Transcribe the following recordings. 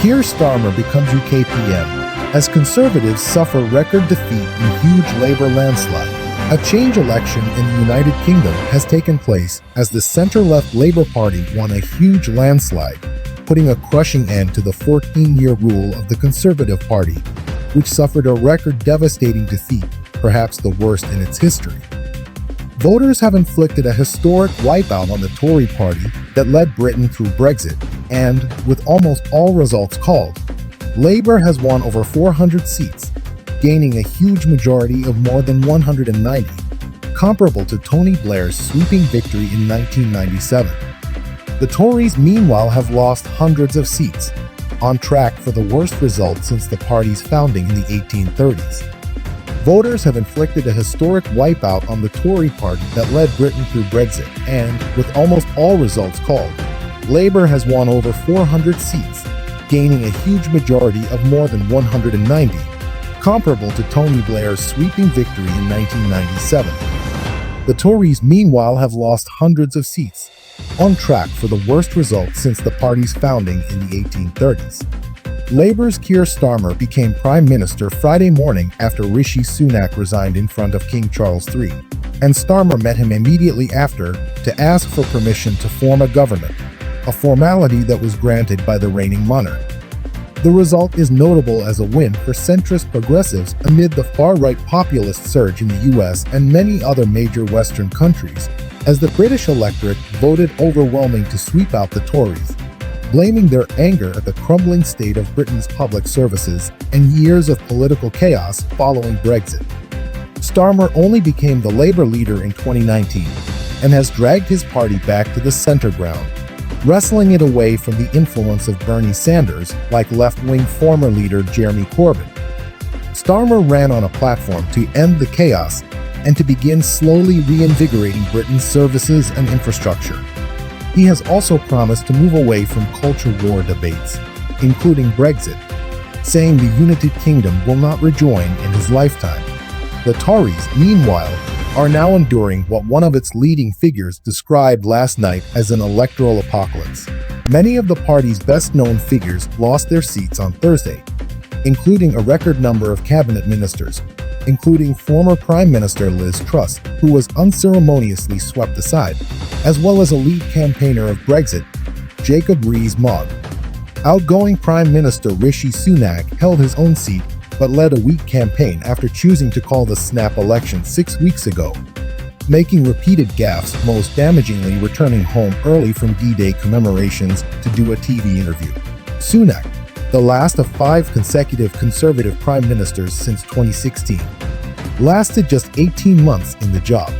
Keir Starmer becomes UK PM as Conservatives suffer record defeat in huge Labour landslide. A change election in the United Kingdom has taken place as the centre-left Labour Party won a huge landslide, putting a crushing end to the 14-year rule of the Conservative Party, which suffered a record devastating defeat, perhaps the worst in its history. Voters have inflicted a historic wipeout on the Tory party that led Britain through Brexit, and, with almost all results called, Labour has won over 400 seats, gaining a huge majority of more than 190, comparable to Tony Blair's sweeping victory in 1997. The Tories, meanwhile, have lost hundreds of seats, on track for the worst result since the party's founding in the 1830s. Voters have inflicted a historic wipeout on the Tory party that led Britain through Brexit, and, with almost all results called, Labour has won over 400 seats, gaining a huge majority of more than 190, comparable to Tony Blair's sweeping victory in 1997. The Tories, meanwhile, have lost hundreds of seats, on track for the worst result since the party's founding in the 1830s. Labour's Keir Starmer became Prime Minister Friday morning after Rishi Sunak resigned in front of King Charles III, and Starmer met him immediately after to ask for permission to form a government, a formality that was granted by the reigning monarch. The result is notable as a win for centrist progressives amid the far-right populist surge in the US and many other major Western countries, as the British electorate voted overwhelmingly to sweep out the Tories, blaming their anger at the crumbling state of Britain's public services and years of political chaos following Brexit. Starmer only became the Labour leader in 2019 and has dragged his party back to the centre ground, wrestling it away from the influence of Bernie Sanders like left-wing former leader Jeremy Corbyn. Starmer ran on a platform to end the chaos and to begin slowly reinvigorating Britain's services and infrastructure. He has also promised to move away from culture war debates, including Brexit, saying the United Kingdom will not rejoin in his lifetime. The Tories, meanwhile, are now enduring what one of its leading figures described last night as an electoral apocalypse. Many of the party's best-known figures lost their seats on Thursday, including a record number of cabinet ministers, including former Prime Minister Liz Truss, who was unceremoniously swept aside, as well as a lead campaigner of Brexit, Jacob Rees-Mogg. Outgoing Prime Minister Rishi Sunak held his own seat but led a weak campaign after choosing to call the snap election 6 weeks ago, making repeated gaffes, most damagingly returning home early from D-Day commemorations to do a TV interview. Sunak, the last of 5 consecutive Conservative prime ministers since 2016, lasted just 18 months in the job.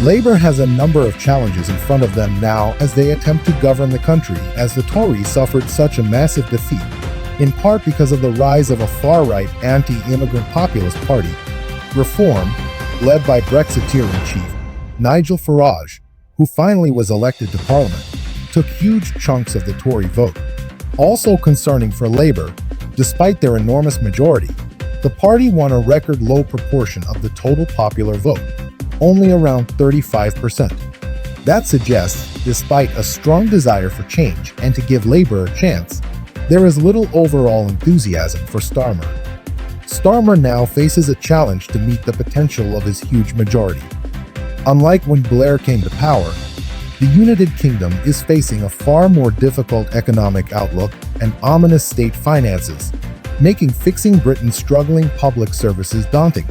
Labour has a number of challenges in front of them now as they attempt to govern the country, as the Tories suffered such a massive defeat, in part because of the rise of a far-right anti-immigrant populist party, Reform, led by Brexiteer-in-chief Nigel Farage, who finally was elected to Parliament, took huge chunks of the Tory vote. Also concerning for Labour, despite their enormous majority, the party won a record low proportion of the total popular vote, only around 35%. That suggests, despite a strong desire for change and to give Labour a chance, there is little overall enthusiasm for Starmer. Starmer now faces a challenge to meet the potential of his huge majority. Unlike when Blair came to power, the United Kingdom is facing a far more difficult economic outlook and ominous state finances, making fixing Britain's struggling public services daunting.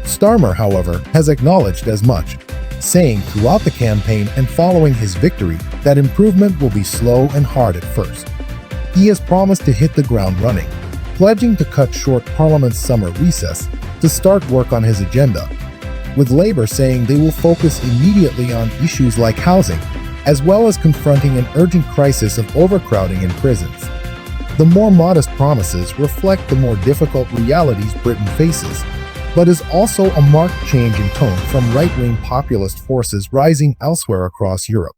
Starmer, however, has acknowledged as much, saying throughout the campaign and following his victory that improvement will be slow and hard at first. He has promised to hit the ground running, pledging to cut short Parliament's summer recess to start work on his agenda, with Labour saying they will focus immediately on issues like housing, as well as confronting an urgent crisis of overcrowding in prisons. The more modest promises reflect the more difficult realities Britain faces, but is also a marked change in tone from right-wing populist forces rising elsewhere across Europe.